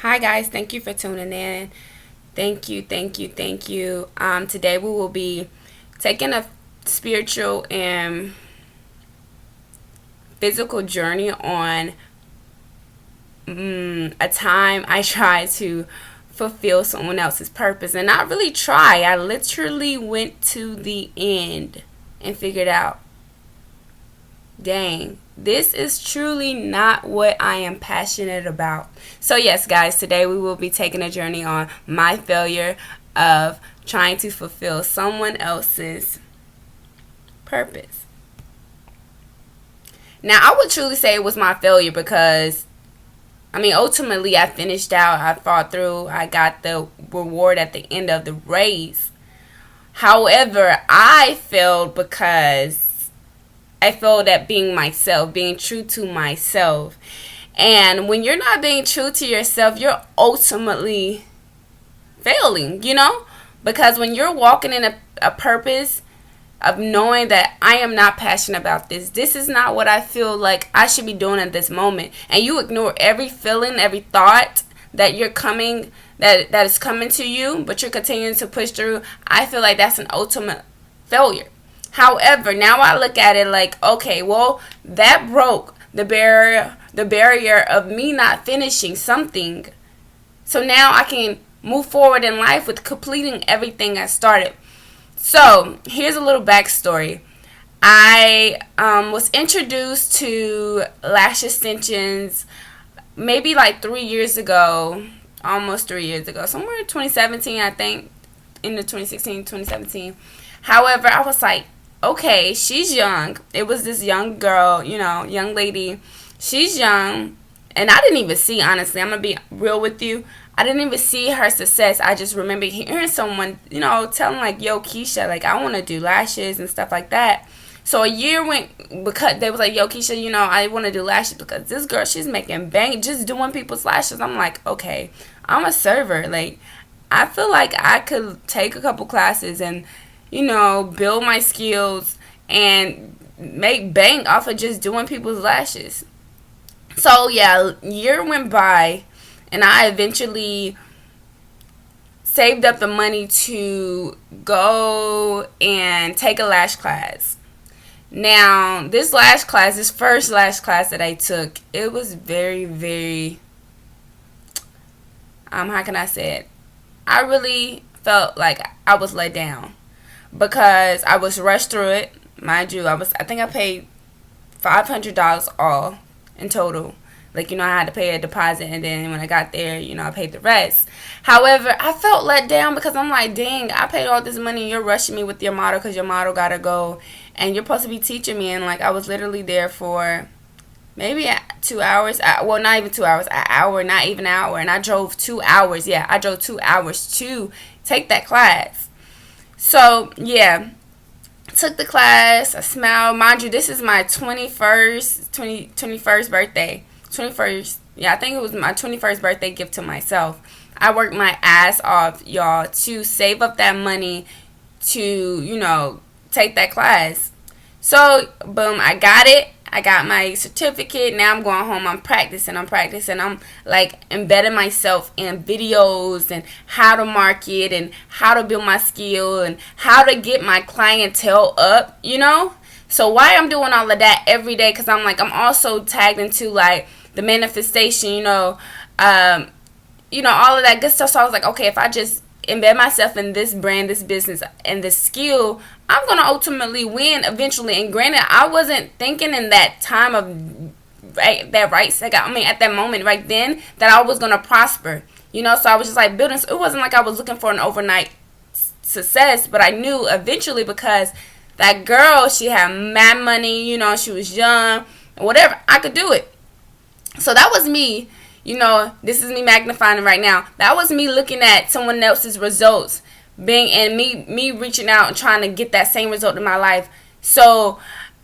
Hi guys, thank you for tuning in. Thank you. Today we will be taking a spiritual and physical journey on a time I tried to fulfill someone else's purpose. And not really try, I literally went to the end and figured out, dang, this is truly not what I am passionate about. So, yes, guys, today we will be taking a journey on my failure of trying to fulfill someone else's purpose. Now, I would truly say it was my failure because, ultimately, I finished out, I fought through, I got the reward at the end of the race. However, I failed because I failed at being myself, being true to myself. And when you're not being true to yourself, you're ultimately failing, Because when you're walking in a purpose of knowing that I am not passionate about this is not what I feel like I should be doing at this moment, and you ignore every feeling, every thought that that is coming to you, but you're continuing to push through, I feel like that's an ultimate failure. However, now I look at it like, okay, well, that broke the barrier of me not finishing something. So now I can move forward in life with completing everything I started. So here's a little backstory. I was introduced to lash extensions maybe like 3 years ago, almost 3 years ago, somewhere in 2017, I think, in the 2016, 2017. However, I was like, okay, she's young. It was this young girl, young lady. She's young. And I didn't even see, honestly, I'm going to be real with you. I didn't even see her success. I just remember hearing someone, telling like, yo, Keisha, like, I want to do lashes and stuff like that. So a year went because they was like, yo, Keisha, I want to do lashes because this girl, she's making bank just doing people's lashes. I'm like, okay, I'm a server. Like, I feel like I could take a couple classes and, build my skills and make bank off of just doing people's lashes. So yeah, a year went by, and I eventually saved up the money to go and take a lash class. Now, this first lash class that I took, it was very, very, how can I say it? I really felt like I was let down because I was rushed through it. Mind you, I think I paid $500 all in total. Like, I had to pay a deposit, and then when I got there, I paid the rest. However, I felt let down because I'm like, dang, I paid all this money and you're rushing me with your model because your model got to go. And you're supposed to be teaching me. And, like, I was literally there for maybe 2 hours. Well, not even 2 hours. An hour, not even an hour. And I drove 2 hours. Yeah, I drove 2 hours to take that class. So, yeah. Took the class. I smiled. Mind you, this is my 21st birthday. 21st. Yeah, I think it was my 21st birthday gift to myself. I worked my ass off, y'all, to save up that money to, take that class. So, boom, I got it. I got my certificate. Now I'm going home. I'm practicing. I'm like embedding myself in videos and how to market and how to build my skill and how to get my clientele up. So why I'm doing all of that every day? Because I'm also tagged into like the manifestation, all of that good stuff. So I was like, okay, if I just embed myself in this brand, this business, and this skill, I'm going to ultimately win eventually. And granted, I wasn't thinking in that time of right second, at that moment right then, that I was going to prosper. So I was just like building. It wasn't like I was looking for an overnight success, but I knew eventually because that girl, she had mad money, she was young, whatever, I could do it. So that was me. This is me magnifying it right now. That was me looking at someone else's results, me reaching out and trying to get that same result in my life. So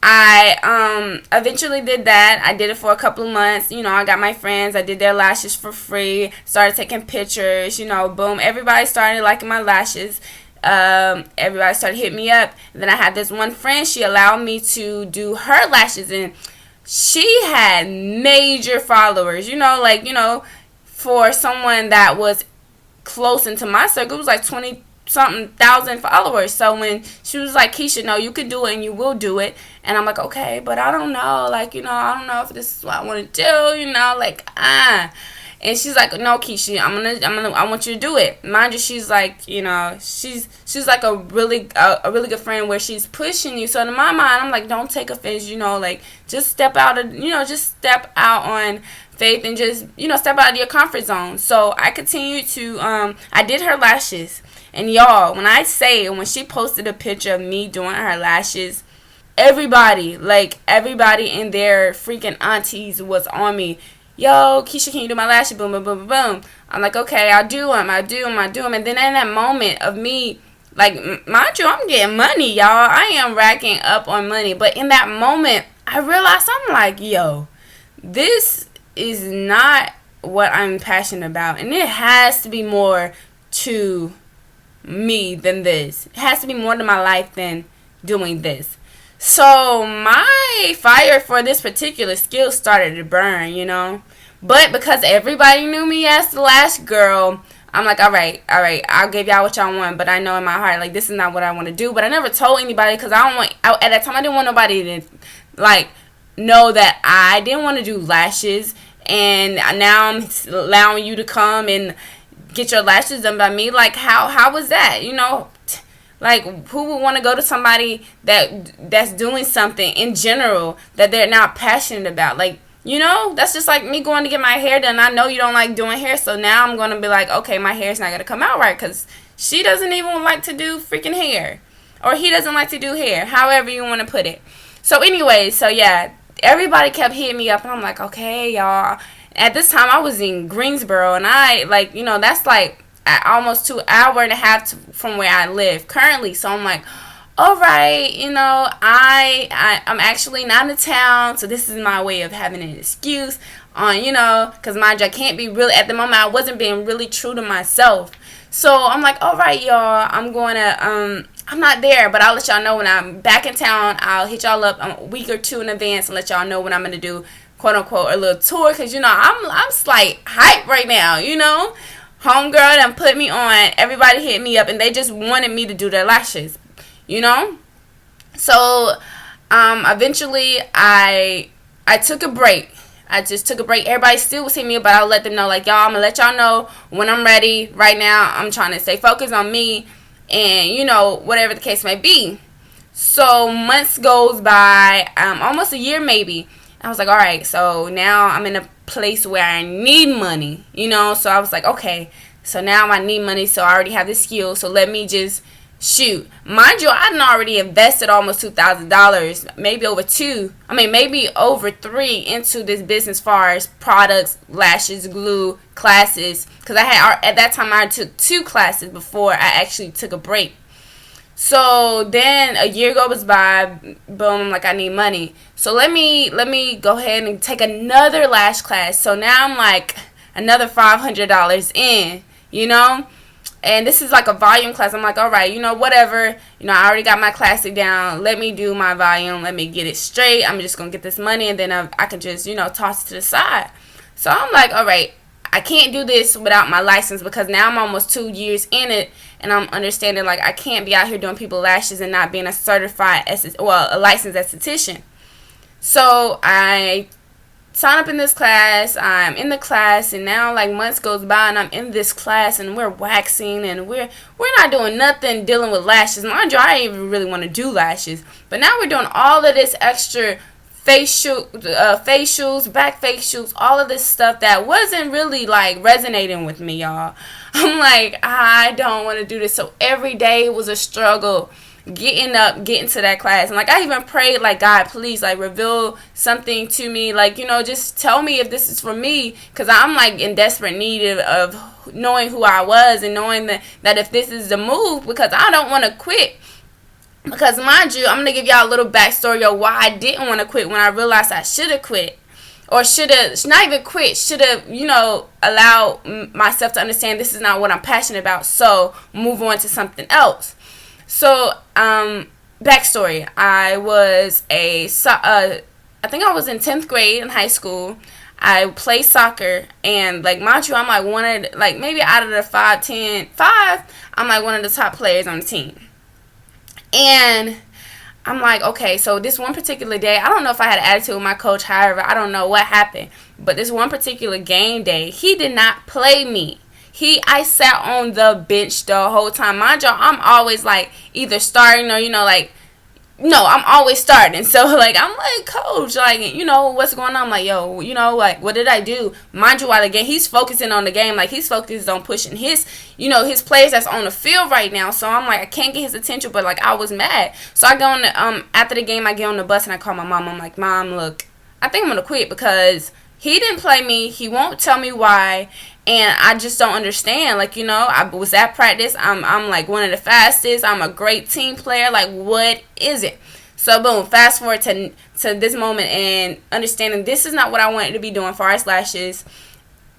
I eventually did that. I did it for a couple of months. I got my friends. I did their lashes for free. Started taking pictures. Boom. Everybody started liking my lashes. Everybody started hitting me up. And then I had this one friend. She allowed me to do her lashes, and she had major followers, for someone that was close into my circle. It was like 20 something thousand followers. So when she was like, Keisha, no, you could do it and you will do it. And I'm like, okay, but I don't know. Like, I don't know if this is what I want to do, like, And she's like, no, Keisha, I want you to do it. Mind you, she's like, she's like a really good friend where she's pushing you. So in my mind, I'm like, don't take offense, like, just step out on faith and just, step out of your comfort zone. So I continued to, I did her lashes. And y'all, when she posted a picture of me doing her lashes, everybody in their freaking aunties was on me. Yo, Keisha, can you do my lashes? Boom, boom, boom, boom, boom. I'm like, okay, I'll do them. And then in that moment of me, like, mind you, I'm getting money, y'all. I am racking up on money. But in that moment, I realized, I'm like, yo, this is not what I'm passionate about. And it has to be more to me than this. It has to be more to my life than doing this. So my fire for this particular skill started to burn, But because everybody knew me as the lash girl, I'm like, all right, I'll give y'all what y'all want. But I know in my heart, like, this is not what I want to do. But I never told anybody because at that time I didn't want nobody to, like, know that I didn't want to do lashes. And now I'm allowing you to come and get your lashes done by me. Like, how was that? Like, who would want to go to somebody that's doing something in general that they're not passionate about? Like, that's just like me going to get my hair done. I know you don't like doing hair, so now I'm going to be like, okay, my hair's not going to come out right because she doesn't even like to do freaking hair. Or he doesn't like to do hair, however you want to put it. So anyway, yeah, everybody kept hitting me up, and I'm like, okay, y'all. At this time, I was in Greensboro, and that's like almost 2 hours and a half from where I live currently. So I'm like, all right, I'm actually not in town, so this is my way of having an excuse on, because mind you, I can't be really, at the moment, I wasn't being really true to myself. So I'm like, all right, y'all, I'm not there, but I'll let y'all know when I'm back in town. I'll hit y'all up a week or two in advance and let y'all know when I'm going to do, quote unquote, a little tour, because, I'm slight hype right now, Homegirl done put me on. Everybody hit me up, and they just wanted me to do their lashes, So, eventually, I took a break. I just took a break. Everybody still was hitting me up, but I'll let them know, like, y'all, I'm going to let y'all know when I'm ready. Right now, I'm trying to stay focused on me and, whatever the case may be. So, months goes by, almost a year maybe. I was like, all right, so now I'm in a place where I need money, so I was like, okay, so now I need money, so I already have the skill, so let me just shoot. Mind you, I done already invested almost $2,000, maybe over 3 into this business, far as products, lashes, glue, classes, because at that time I took 2 classes before I actually took a break. So then a year goes by, boom, like, I need money. So let me go ahead and take another lash class. So now I'm like another $500 in, And this is like a volume class. I'm like, all right, whatever. I already got my classic down. Let me do my volume. Let me get it straight. I'm just going to get this money, and then I can just, toss it to the side. So I'm like, all right, I can't do this without my license, because now I'm almost 2 years in it, and I'm understanding, like, I can't be out here doing people lashes and not being a a licensed esthetician. So I sign up in this class. I'm in the class, and now, like, months goes by, and I'm in this class, and we're waxing, and we're not doing nothing dealing with lashes. Mind you, I didn't even really want to do lashes, but now we're doing all of this extra facials, back facials, all of this stuff that wasn't really, like, resonating with me, y'all. I'm like, I don't want to do this. So every day was a struggle getting to that class. And, like, I even prayed, like, God, please, like, reveal something to me, like, just tell me if this is for me, because I'm, like, in desperate need of knowing who I was, and knowing that if this is the move, because I don't want to quit. Because, mind you, I'm going to give y'all a little backstory of why I didn't want to quit when I realized I should have quit. Or should have, not even quit, should have, allowed myself to understand this is not what I'm passionate about. So, move on to something else. So, backstory. I was I think I was in 10th grade in high school. I play soccer, and like mind you, I'm like one of the, like maybe out of the 5, I'm like one of the top players on the team. And I'm like, okay, so this one particular day, I don't know if I had an attitude with my coach, however, I don't know what happened. But this one particular game day, he did not play me. I sat on the bench the whole time. Mind you, I'm always like either starting or, like, no, I'm always starting. So, like, I'm like, coach, like, what's going on? I'm like, yo, like, what did I do? Mind you, while the game, he's focusing on the game. Like, he's focused on pushing his players that's on the field right now. So, I'm like, I can't get his attention, but, like, I was mad. So, I go on the, after the game, I get on the bus and I call my mom. I'm like, Mom, look, I think I'm going to quit because he didn't play me. He won't tell me why. And I just don't understand. Like, I was at practice. I'm like one of the fastest. I'm a great team player. Like, what is it? So, boom, fast forward to this moment and understanding this is not what I wanted to be doing for our lashes.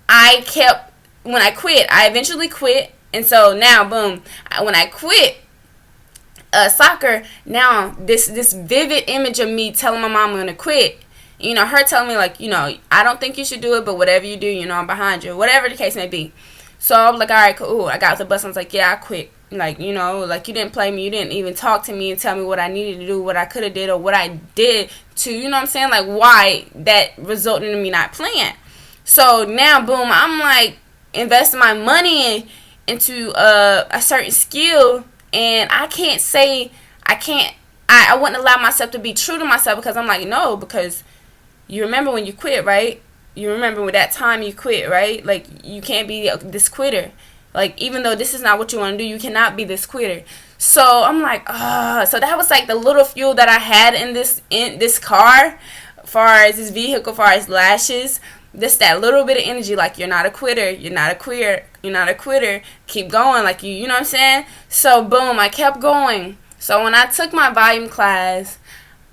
When I quit, I eventually quit. And so now, boom, when I quit soccer, now this vivid image of me telling my mom I'm going to quit. Her telling me, like, I don't think you should do it, but whatever you do, I'm behind you. Whatever the case may be. So I was like, all right, cool. I got off the bus and I was like, yeah, I quit. Like, like, you didn't play me. You didn't even talk to me and tell me what I needed to do, what I could have did, or what I did to, you know what I'm saying? Like, why that resulted in me not playing. So now, boom, I'm, like, investing my money into a certain skill, and I can't say I wouldn't allow myself to be true to myself because I'm like, no, because you remember when you quit, right? You remember when that time you quit, right? Like, you can't be this quitter. Like, even though this is not what you want to do, you cannot be this quitter. So I'm like, so that was like the little fuel that I had in this car, far as this vehicle, far as lashes. Just that little bit of energy, like, you're not a quitter, you're not a quitter, you're not a quitter. Keep going, like, you know what I'm saying? So boom, I kept going. So when I took my volume class,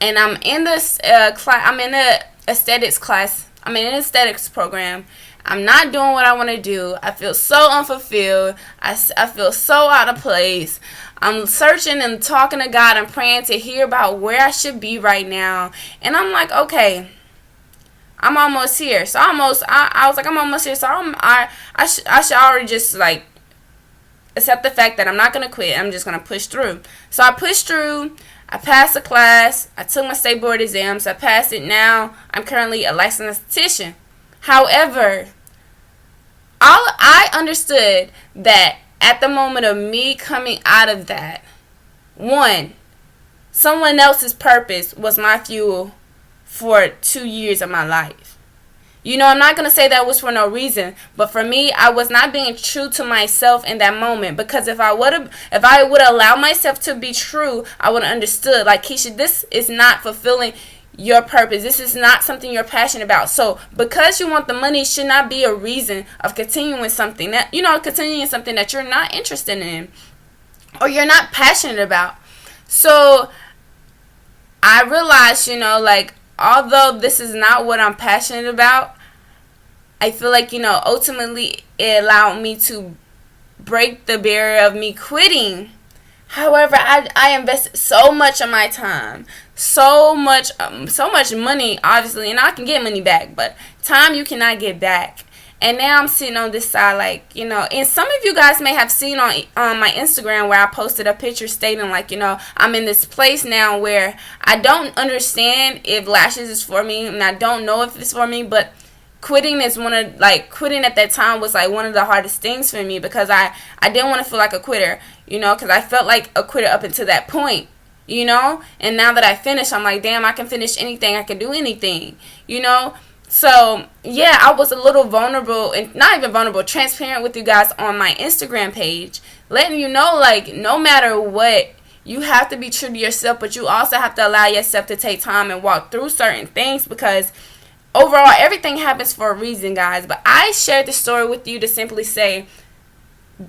and I'm in this I'm in the aesthetics class. I'm in an aesthetics program. I'm not doing what I want to do. I feel so unfulfilled. I feel so out of place. I'm searching and talking to God and praying to hear about where I should be right now. And I'm like, okay, I'm almost here. So I was like, I'm almost here. So I should already just, like, accept the fact that I'm not going to quit. I'm just going to push through. So I pushed through. I passed the class. I took my state board exams. I passed it. Now I'm currently a licensed esthetician. However, I understood that at the moment of me coming out of that, one, someone else's purpose was my fuel for 2 years of my life. I'm not going to say that was for no reason, but for me, I was not being true to myself in that moment, because if I would allow myself to be true, I would have understood, like, Keisha, this is not fulfilling your purpose. This is not something you're passionate about. So because you want the money should not be a reason of continuing something that, continuing something that you're not interested in or you're not passionate about. So I realized, like, although this is not what I'm passionate about, I feel like, ultimately it allowed me to break the barrier of me quitting. However, I invested so much of my time, so much money, obviously, and I can get money back, but time you cannot get back. And now I'm sitting on this side, like, and some of you guys may have seen on my Instagram where I posted a picture stating, like, I'm in this place now where I don't understand if lashes is for me, and I don't know if it's for me, but quitting is quitting at that time was, like, one of the hardest things for me, because I didn't want to feel like a quitter, because I felt like a quitter up until that point, and now that I finished, I'm like, damn, I can finish anything, I can do anything, So, yeah, I was a little vulnerable, and not even vulnerable, transparent with you guys on my Instagram page, letting you know, like, no matter what, you have to be true to yourself, but you also have to allow yourself to take time and walk through certain things, because overall, everything happens for a reason, guys. But I shared this story with you to simply say,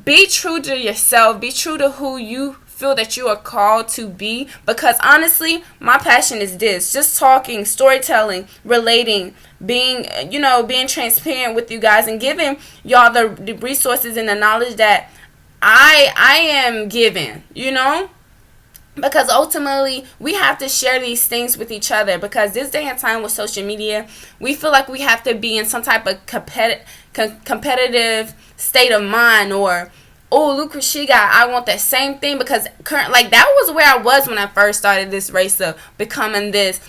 be true to yourself, be true to who you feel that you are called to be, because honestly, my passion is this, just talking, storytelling, relating, being transparent with you guys, and giving y'all the resources and the knowledge that I am given, because ultimately we have to share these things with each other, because this day and time with social media, we feel like we have to be in some type of competitive state of mind, or oh, look what she got, I want that same thing. Because like that was where I was when I first started this race of becoming this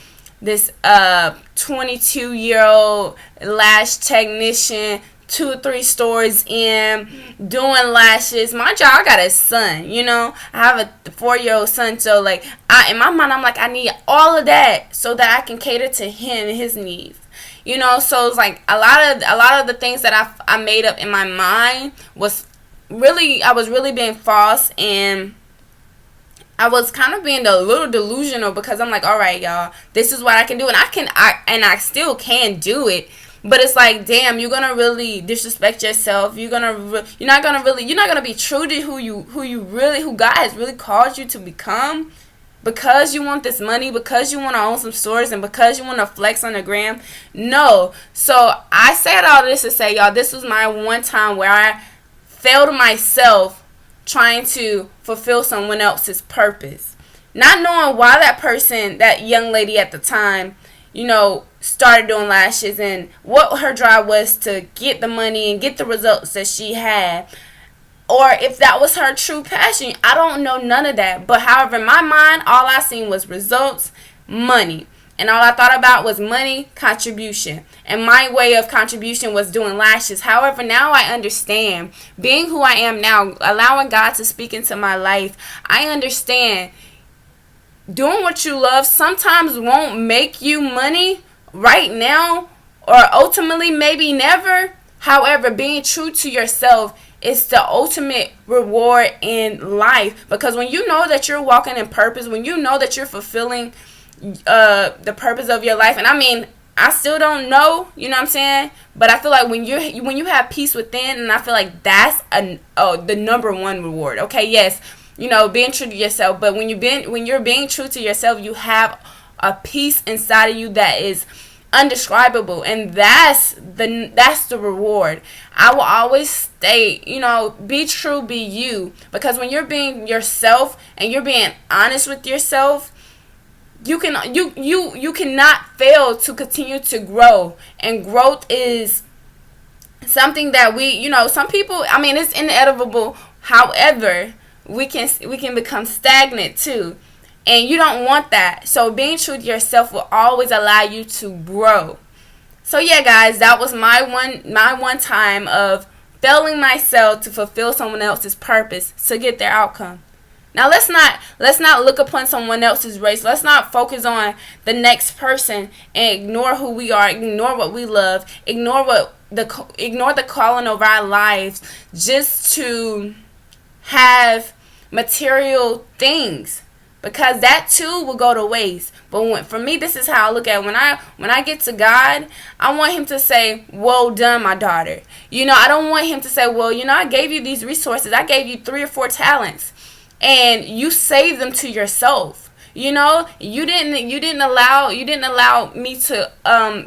22-year-old lash technician, 2 or 3 stores in, doing lashes. My job, I got a son, I have a 4-year-old son. So like, in my mind, I'm like, I need all of that so that I can cater to him and his needs. So it's like a lot of the things that I made up in my mind was really, I was really being false, and I was kind of being a little delusional, because I'm like, all right, y'all, this is what I can do, and I still can do it. But it's like, damn, you're gonna really disrespect yourself. You're not gonna be true to who God has really called you to become, because you want this money, because you want to own some stores, and because you want to flex on the gram. No. So I said all this to say, y'all, this was my one time where I failed myself trying to fulfill someone else's purpose, not knowing why that young lady at the time, started doing lashes, and what her drive was to get the money and get the results that she had, or if that was her true passion. I don't know none of that. But however, in my mind, all I seen was results, money. And all I thought about was money, contribution. And my way of contribution was doing lashes. However, now I understand, being who I am now, allowing God to speak into my life, I understand doing what you love sometimes won't make you money right now, or ultimately maybe never. However, being true to yourself is the ultimate reward in life, because when you know that you're walking in purpose, when you know that you're fulfilling the purpose of your life, and I mean, I still don't know, you know what I'm saying, but I feel like when you have peace within, and I feel like that's the number one reward. Okay, yes, being true to yourself, but when you're being true to yourself, you have a peace inside of you that is undescribable, and that's the reward. I will always state, be true, be you, because when you're being yourself and you're being honest with yourself, you cannot fail to continue to grow. And growth is something that some people, I mean, it's inevitable. However, we can become stagnant too, and you don't want that. So being true to yourself will always allow you to grow. So yeah, guys, that was my one time of failing myself to fulfill someone else's purpose to get their outcome. Now let's not look upon someone else's race. Let's not focus on the next person and ignore who we are, ignore what we love, ignore the calling of our lives just to have material things, because that too will go to waste. But for me, this is how I look at it. When I get to God, I want him to say, well done, my daughter. I don't want him to say, well, I gave you these resources. I gave you 3 or 4 talents, and you saved them to yourself. You didn't allow me to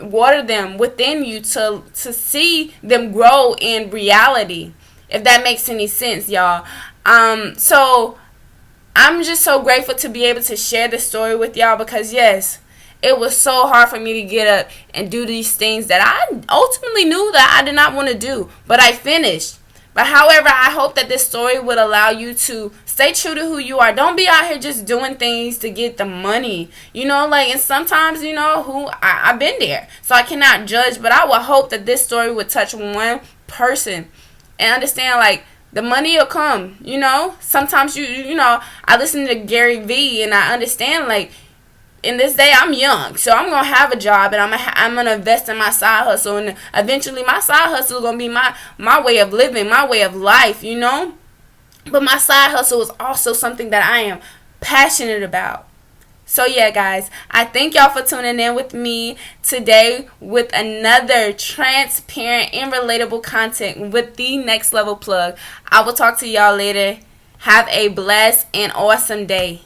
water them within you to see them grow in reality, if that makes any sense, y'all. So I'm just so grateful to be able to share this story with y'all, because yes, it was so hard for me to get up and do these things that I ultimately knew that I did not want to do, but I finished. But however, I hope that this story would allow you to stay true to who you are. Don't be out here just doing things to get the money. And sometimes, I've been there. So I cannot judge, but I would hope that this story would touch one person and understand, the money will come, Sometimes, I listen to Gary Vee, and I understand, in this day, I'm young, so I'm gonna have a job, and I'm gonna invest in my side hustle, and eventually my side hustle is gonna be my way of living, my way of life, But my side hustle is also something that I am passionate about. So yeah, guys, I thank y'all for tuning in with me today with another transparent and relatable content with the Next Level Plug. I will talk to y'all later. Have a blessed and awesome day.